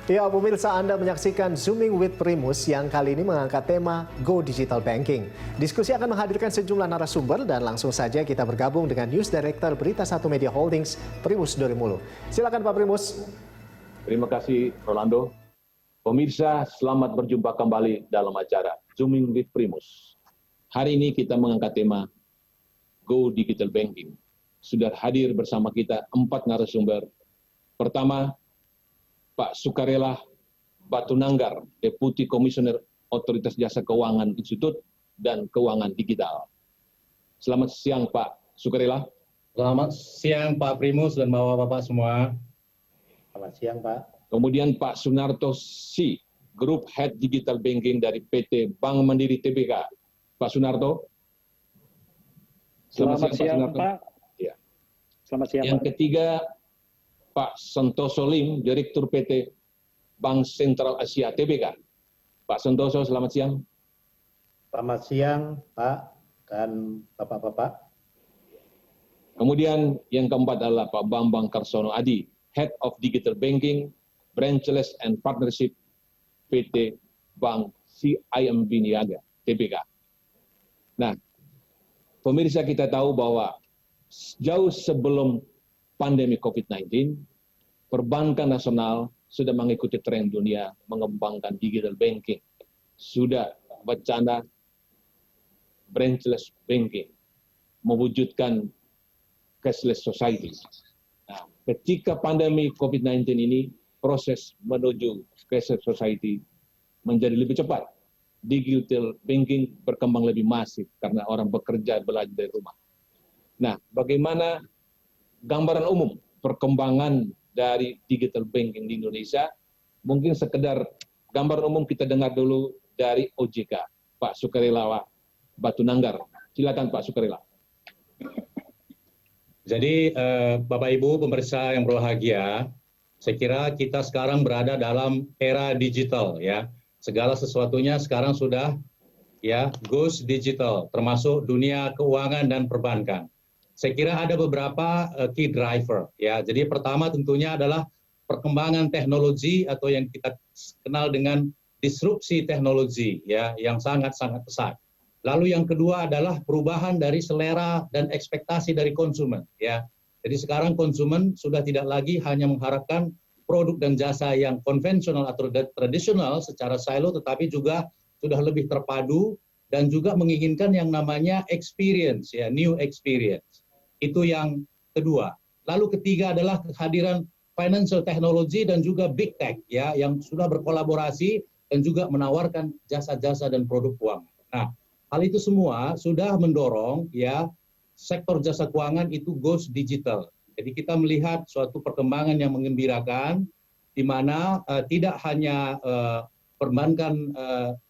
Ya, pemirsa, Anda menyaksikan Zooming with Primus yang kali ini mengangkat tema Go Digital Banking. Diskusi akan menghadirkan sejumlah narasumber dan langsung saja kita bergabung dengan News Director Berita Satu Media Holdings, Primus Dorimulu. Silakan Pak Primus. Terima kasih Rolando. Pemirsa, selamat berjumpa kembali dalam acara Zooming with Primus. Hari ini kita mengangkat tema Go Digital Banking. Sudah hadir bersama kita 4 narasumber. Pertama, Pak Sukarela Batunanggar, Deputi Komisioner Otoritas Jasa Keuangan Institut dan Keuangan Digital. Selamat siang Pak Sukarela. Selamat siang Pak Primus dan Bapak-Bapak semua. Selamat siang Pak. Kemudian Pak Sunarto Si, Group Head Digital Banking dari PT Bank Mandiri Tbk. Pak Sunarto. Selamat siang Pak. Ya. Selamat siang Yang Pak. ketiga, Pak Santoso Lim, Direktur PT Bank Sentral Asia Tbk. Pak Santoso, selamat siang. Selamat siang Pak dan Bapak-Bapak. Kemudian yang keempat adalah Pak Bambang Karsono Adi, Head of Digital Banking, Branchless and Partnership PT Bank CIMB Niaga Tbk. Nah, pemirsa, kita tahu bahwa jauh sebelum pandemi COVID-19, perbankan nasional sudah mengikuti tren dunia mengembangkan digital banking. Sudah wacana branchless banking, mewujudkan cashless society. Nah, ketika pandemi COVID-19 ini, proses menuju cashless society menjadi lebih cepat. Digital banking berkembang lebih masif karena orang bekerja belajar dari rumah. Nah, bagaimana gambaran umum perkembangan dari digital banking di Indonesia? Mungkin sekedar gambaran umum kita dengar dulu dari OJK, Pak Sukarela Batunanggar. Silakan Pak Sukarela. Jadi Bapak Ibu pemirsa yang berbahagia, saya kira kita sekarang berada dalam era digital ya. Segala sesuatunya sekarang sudah ya goes digital, termasuk dunia keuangan dan perbankan. Saya kira ada beberapa key driver ya. Jadi pertama tentunya adalah perkembangan teknologi atau yang kita kenal dengan disrupsi teknologi ya yang sangat-sangat pesat. Lalu yang kedua adalah perubahan dari selera dan ekspektasi dari konsumen ya. Jadi sekarang konsumen sudah tidak lagi hanya mengharapkan produk dan jasa yang konvensional atau tradisional secara silo, tetapi juga sudah lebih terpadu dan juga menginginkan yang namanya experience ya, new experience. Itu yang kedua. Lalu ketiga adalah kehadiran financial technology dan juga big tech ya yang sudah berkolaborasi dan juga menawarkan jasa-jasa dan produk keuangan. Nah, hal itu semua sudah mendorong ya sektor jasa keuangan itu goes digital. Jadi kita melihat suatu perkembangan yang menggembirakan di mana tidak hanya perbankan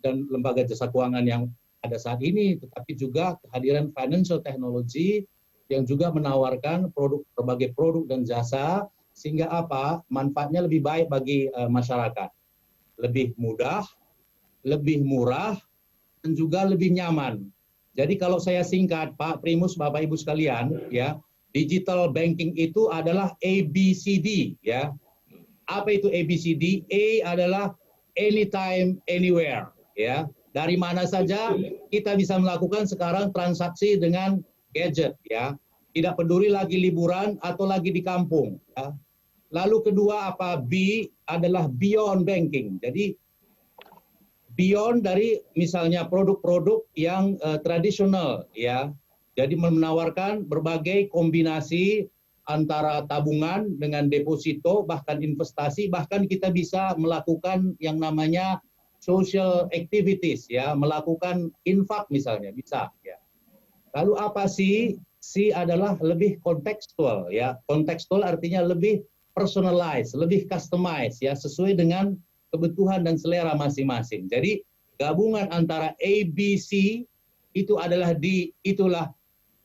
dan lembaga jasa keuangan yang ada saat ini, tetapi juga kehadiran financial technology yang juga menawarkan berbagai produk dan jasa sehingga apa manfaatnya lebih baik bagi masyarakat, lebih mudah, lebih murah, dan juga lebih nyaman. Jadi kalau saya singkat Pak Primus, Bapak Ibu sekalian, ya digital banking itu adalah ABCD, ya. Apa itu ABCD? A adalah anytime, anywhere, ya. Dari mana saja kita bisa melakukan sekarang transaksi dengan gadget, ya. Tidak peduli lagi liburan atau lagi di kampung. Ya. Lalu kedua apa? B adalah beyond banking. Jadi beyond dari misalnya produk-produk yang tradisional, ya. Jadi menawarkan berbagai kombinasi antara tabungan dengan deposito, bahkan investasi, bahkan kita bisa melakukan yang namanya social activities, ya, melakukan infak misalnya, bisa. Ya. Lalu apa sih? C adalah lebih kontekstual, ya. Kontekstual artinya lebih personalized, lebih customized, ya, sesuai dengan kebutuhan dan selera masing-masing. Jadi gabungan antara A, B, C itu adalah itulah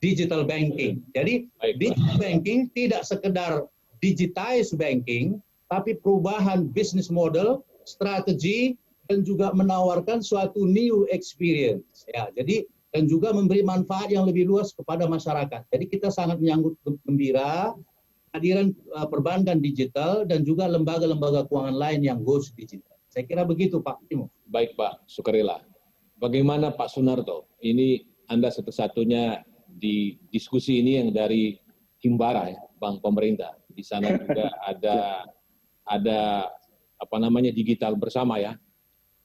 digital banking. Jadi digital banking tidak sekedar digitize banking, tapi perubahan bisnis model, strategi, dan juga menawarkan suatu new experience. Ya, jadi dan juga memberi manfaat yang lebih luas kepada masyarakat. Jadi kita sangat menyambut gembira kehadiran perbankan digital dan juga lembaga-lembaga keuangan lain yang goes digital. Saya kira begitu Pak Timo. Baik Pak Sukarela. Bagaimana Pak Sunarto? Ini Anda satu-satunya di diskusi ini yang dari Himbara, ya, Bank Pemerintah. Di sana juga ada apa namanya digital bersama ya.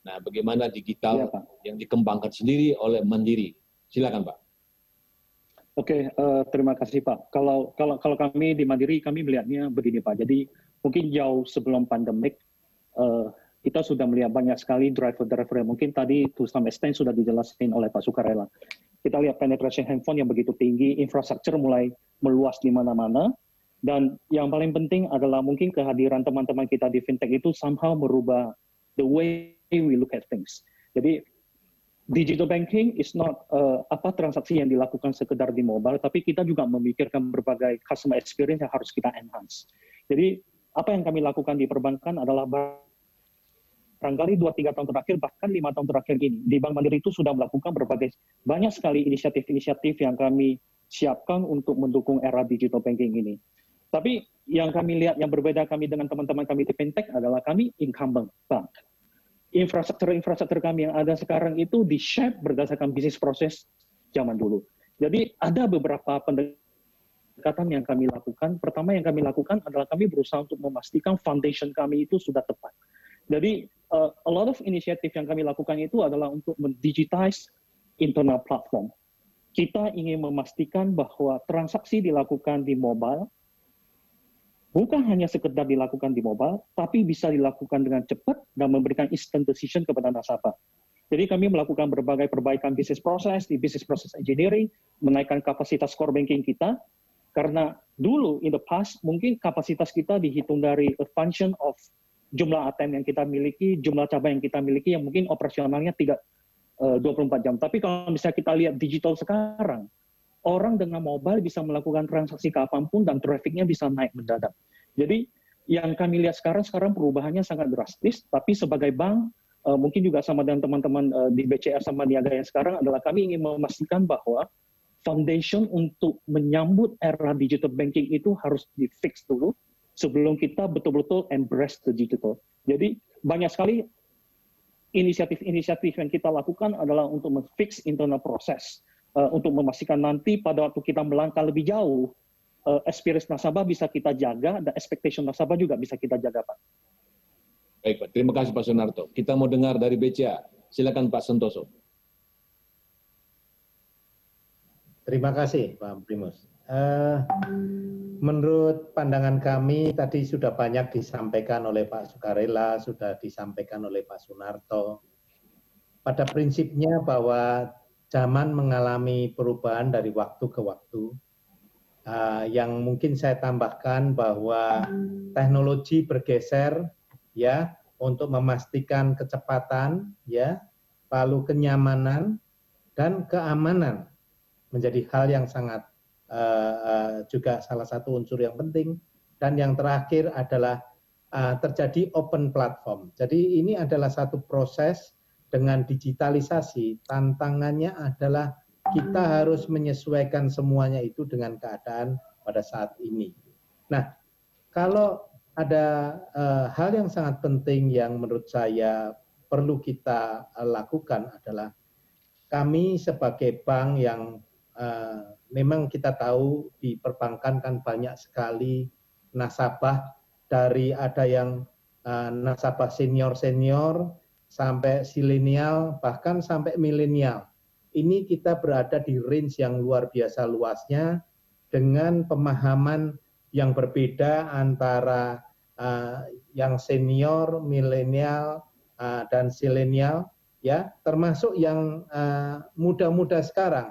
Nah, bagaimana digital yang dikembangkan sendiri oleh Mandiri? Silakan Pak. Oke, terima kasih Pak. Kalau kami di Mandiri, kami melihatnya begini Pak. Jadi mungkin jauh sebelum pandemik, kita sudah melihat banyak sekali driver-driver yang mungkin tadi to some extent sudah dijelaskan oleh Pak Sukarela. Kita lihat penetration handphone yang begitu tinggi, infrastruktur mulai meluas di mana-mana, dan yang paling penting adalah mungkin kehadiran teman-teman kita di fintech itu somehow merubah the way we look at things. Jadi digital banking is not transaksi yang dilakukan sekedar di mobile, tapi kita juga memikirkan berbagai customer experience yang harus kita enhance. Jadi apa yang kami lakukan di perbankan adalah barangkali 2-3 tahun terakhir, bahkan 5 tahun terakhir ini, di Bank Mandiri itu sudah melakukan banyak sekali inisiatif-inisiatif yang kami siapkan untuk mendukung era digital banking ini. Tapi yang kami lihat yang berbeda kami dengan teman-teman kami di fintech adalah kami incumbent bank. Infrastruktur kami yang ada sekarang itu di-shape berdasarkan bisnis proses zaman dulu. Jadi ada beberapa pendekatan yang kami lakukan. Pertama yang kami lakukan adalah kami berusaha untuk memastikan foundation kami itu sudah tepat. Jadi a lot of inisiatif yang kami lakukan itu adalah untuk mendigitize internal platform. Kita ingin memastikan bahwa transaksi dilakukan di mobile bukan hanya sekedar dilakukan di mobile, tapi bisa dilakukan dengan cepat dan memberikan instant decision kepada nasabah. Jadi kami melakukan berbagai perbaikan bisnis proses, di bisnis proses engineering, menaikkan kapasitas core banking kita, karena dulu in the past mungkin kapasitas kita dihitung dari a function of jumlah ATM yang kita miliki, jumlah cabang yang kita miliki yang mungkin operasionalnya tidak 24 jam. Tapi kalau misalnya kita lihat digital sekarang, orang dengan mobile bisa melakukan transaksi kapanpun dan trafficnya bisa naik mendadak. Jadi yang kami lihat sekarang perubahannya sangat drastis, tapi sebagai bank, mungkin juga sama dengan teman-teman di BCR sama Niaga yang sekarang adalah kami ingin memastikan bahwa foundation untuk menyambut era digital banking itu harus di-fix dulu sebelum kita betul-betul embrace the digital. Jadi banyak sekali inisiatif-inisiatif yang kita lakukan adalah untuk men-fix internal proses. Untuk memastikan nanti pada waktu kita melangkah lebih jauh, experience nasabah bisa kita jaga dan expectation nasabah juga bisa kita jaga, Pak. Baik, Pak. Terima kasih Pak Sunarto. Kita mau dengar dari BCA. Silakan Pak Santoso. Terima kasih Pak Primus. Menurut pandangan kami tadi sudah banyak disampaikan oleh Pak Sukarela, sudah disampaikan oleh Pak Sunarto. Pada prinsipnya bahwa zaman mengalami perubahan dari waktu ke waktu. Yang mungkin saya tambahkan bahwa teknologi bergeser ya untuk memastikan kecepatan ya, lalu kenyamanan dan keamanan menjadi hal yang sangat juga salah satu unsur yang penting. Dan yang terakhir adalah terjadi open platform. Jadi ini adalah satu proses dengan digitalisasi, tantangannya adalah kita harus menyesuaikan semuanya itu dengan keadaan pada saat ini. Nah, kalau ada hal yang sangat penting yang menurut saya perlu kita lakukan adalah kami sebagai bank yang memang kita tahu di perbankan kan banyak sekali nasabah, dari ada yang nasabah senior-senior, sampai silenial, bahkan sampai milenial. Ini kita berada di range yang luar biasa luasnya dengan pemahaman yang berbeda antara yang senior, milenial, dan silenial, ya, termasuk yang muda-muda sekarang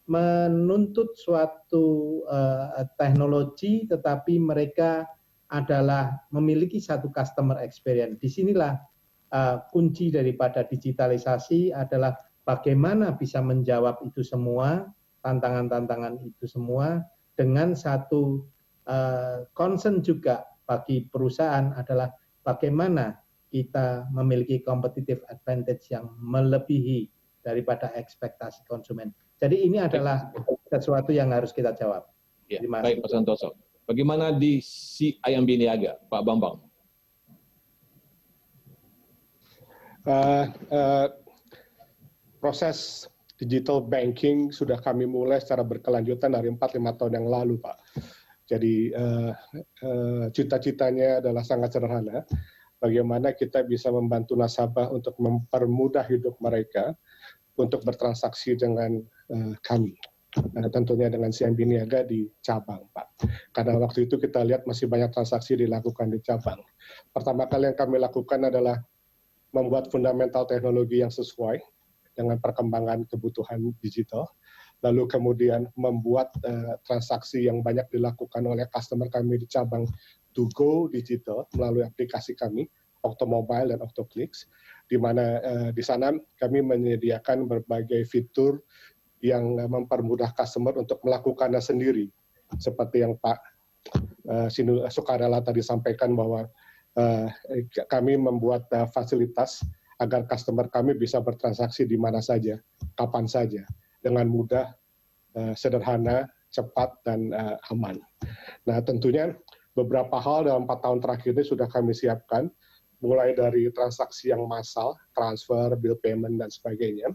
menuntut suatu teknologi, tetapi mereka adalah memiliki satu customer experience. Disinilah kunci daripada digitalisasi adalah bagaimana bisa menjawab itu semua, tantangan-tantangan itu semua, dengan satu concern juga bagi perusahaan adalah bagaimana kita memiliki competitive advantage yang melebihi daripada ekspektasi konsumen. Jadi ini adalah sesuatu yang harus kita jawab. Ya, baik Pak Santoso. Bagaimana di CIMB Niaga, Pak Bambang? Proses digital banking sudah kami mulai secara berkelanjutan dari 4-5 tahun yang lalu, Pak. Jadi cita-citanya adalah sangat sederhana. Bagaimana kita bisa membantu nasabah untuk mempermudah hidup mereka untuk bertransaksi dengan kami. Tentunya dengan CIMB Niaga di cabang, Pak. Karena waktu itu kita lihat masih banyak transaksi dilakukan di cabang. Pertama kali yang kami lakukan adalah membuat fundamental teknologi yang sesuai dengan perkembangan kebutuhan digital, lalu kemudian membuat transaksi yang banyak dilakukan oleh customer kami di cabang to go digital melalui aplikasi kami, Octomobile dan Octoclicks, di mana di sana kami menyediakan berbagai fitur yang mempermudah customer untuk melakukannya sendiri, seperti yang Pak Sukarela tadi sampaikan bahwa kami membuat fasilitas agar customer kami bisa bertransaksi di mana saja, kapan saja, dengan mudah, sederhana, cepat, dan aman. Nah, tentunya beberapa hal dalam 4 tahun terakhir ini sudah kami siapkan, mulai dari transaksi yang massal, transfer, bill payment, dan sebagainya.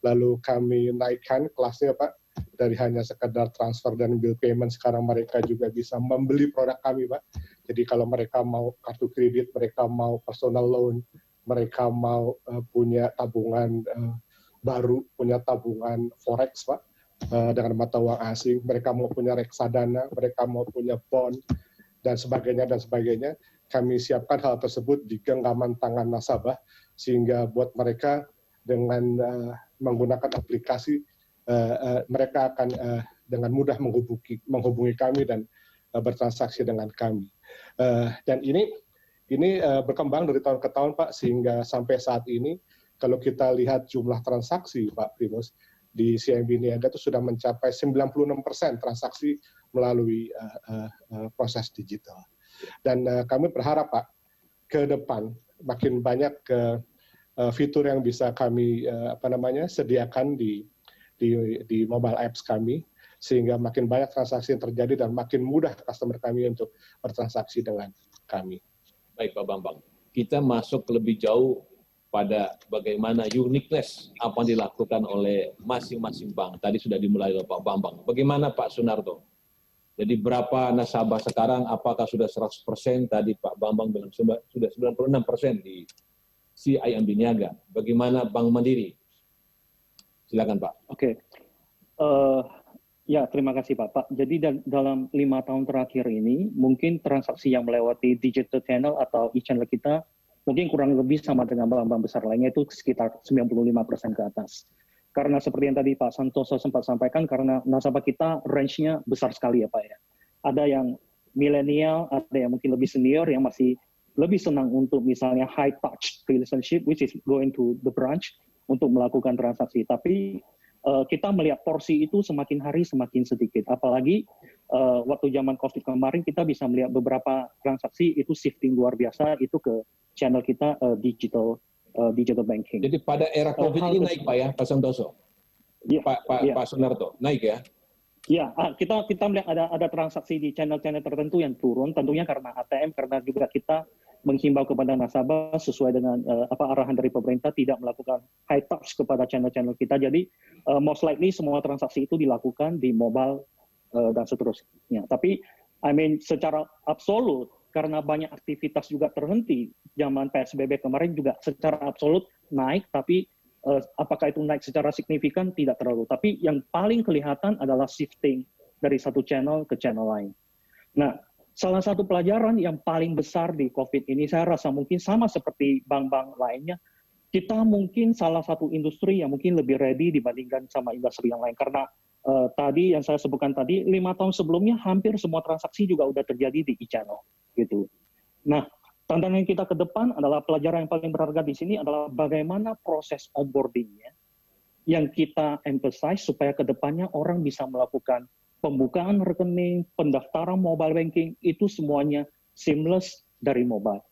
Lalu kami naikkan kelasnya, Pak, dari hanya sekedar transfer dan bill payment, sekarang mereka juga bisa membeli produk kami, Pak. Jadi kalau mereka mau kartu kredit, mereka mau personal loan, mereka mau punya tabungan baru, punya tabungan forex, Pak, dengan mata uang asing, mereka mau punya reksadana, mereka mau punya bond, dan sebagainya, kami siapkan hal tersebut di genggaman tangan nasabah, sehingga buat mereka dengan menggunakan aplikasi, mereka akan dengan mudah menghubungi kami dan bertransaksi dengan kami. Dan ini berkembang dari tahun ke tahun, Pak, sehingga sampai saat ini, kalau kita lihat jumlah transaksi, Pak Primus, di CIMB Niaga itu sudah mencapai 96% transaksi melalui proses digital. Dan kami berharap, Pak, ke depan makin banyak fitur yang bisa kami sediakan di mobile apps kami, sehingga makin banyak transaksi yang terjadi dan makin mudah customer kami untuk bertransaksi dengan kami. Baik, Pak Bambang. Kita masuk lebih jauh pada bagaimana uniqueness apa yang dilakukan oleh masing-masing bank. Tadi sudah dimulai oleh Pak Bambang. Bagaimana Pak Sunarto? Jadi berapa nasabah sekarang, apakah sudah 100%? Tadi Pak Bambang bilang sudah 96% di CIMB Niaga. Bagaimana Bank Mandiri? Silakan Pak. Oke. Ya, terima kasih Pak. Jadi dalam 5 tahun terakhir ini, mungkin transaksi yang melewati digital channel atau e-channel kita, mungkin kurang lebih sama dengan bank-bank besar lainnya, itu sekitar 95% ke atas. Karena seperti yang tadi Pak Santoso sempat sampaikan, karena nasabah kita range-nya besar sekali ya Pak ya. Ada yang milenial, ada yang mungkin lebih senior, yang masih lebih senang untuk misalnya high touch relationship, which is going to the branch, untuk melakukan transaksi. Tapi kita melihat porsi itu semakin hari semakin sedikit. Apalagi waktu zaman COVID kemarin kita bisa melihat beberapa transaksi itu shifting luar biasa itu ke channel kita digital banking. Jadi pada era COVID ini naik Pak ya, Pak Santoso? Ya, Pak Sunarto, naik ya? Ya, kita melihat ada transaksi di channel-channel tertentu yang turun, tentunya karena ATM, karena juga kita menghimbau kepada nasabah sesuai dengan arahan dari pemerintah tidak melakukan high touch kepada channel-channel kita. Jadi most likely semua transaksi itu dilakukan di mobile dan seterusnya. Tapi secara absolut karena banyak aktivitas juga terhenti zaman PSBB kemarin juga secara absolut naik, tapi apakah itu naik secara signifikan tidak terlalu. Tapi yang paling kelihatan adalah shifting dari satu channel ke channel lain. Nah, salah satu pelajaran yang paling besar di COVID ini, saya rasa mungkin sama seperti bank-bank lainnya, kita mungkin salah satu industri yang mungkin lebih ready dibandingkan sama industri yang lain. Karena tadi yang saya sebutkan tadi, 5 tahun sebelumnya hampir semua transaksi juga udah terjadi di e-channel. Gitu. Nah, tantangan kita ke depan adalah pelajaran yang paling berharga di sini adalah bagaimana proses onboarding-nya yang kita emphasize supaya ke depannya orang bisa melakukan pembukaan rekening, pendaftaran mobile banking, itu semuanya seamless dari mobile.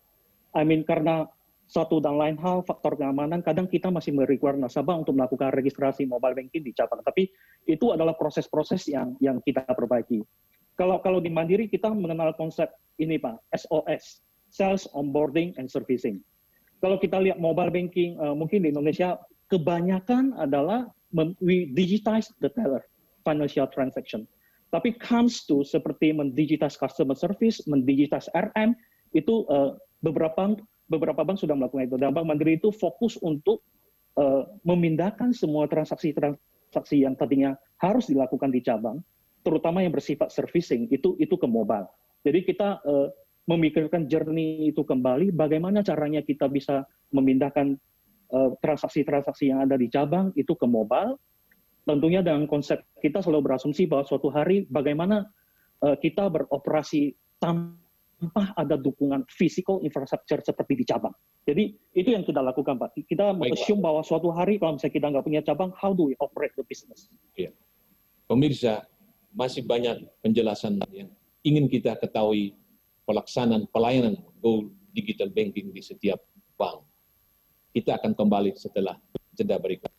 Karena satu dan lain hal, faktor keamanan, kadang kita masih merequire nasabah untuk melakukan registrasi mobile banking di cabang. Tapi itu adalah proses-proses yang kita perbaiki. Kalau di Mandiri kita mengenal konsep ini Pak, SOS, Sales Onboarding and Servicing. Kalau kita lihat mobile banking, mungkin di Indonesia kebanyakan adalah we digitize the teller, financial transaction. Tapi comes to seperti mendigitize customer service, mendigitize RM, itu beberapa bank sudah melakukan itu. Dan Bank Mandiri itu fokus untuk memindahkan semua transaksi yang tadinya harus dilakukan di cabang, terutama yang bersifat servicing, itu ke mobile. Jadi kita memikirkan journey itu kembali, bagaimana caranya kita bisa memindahkan transaksi-transaksi yang ada di cabang itu ke mobile. Tentunya dengan konsep kita selalu berasumsi bahwa suatu hari bagaimana kita beroperasi tanpa ada dukungan physical infrastructure seperti di cabang. Jadi itu yang kita lakukan Pak. Kita assume bahwa suatu hari kalau misalnya kita nggak punya cabang, how do we operate the business? Ya. Pemirsa, masih banyak penjelasan yang ingin kita ketahui pelaksanaan pelayanan Go Digital Banking di setiap bank. Kita akan kembali setelah jeda berikut.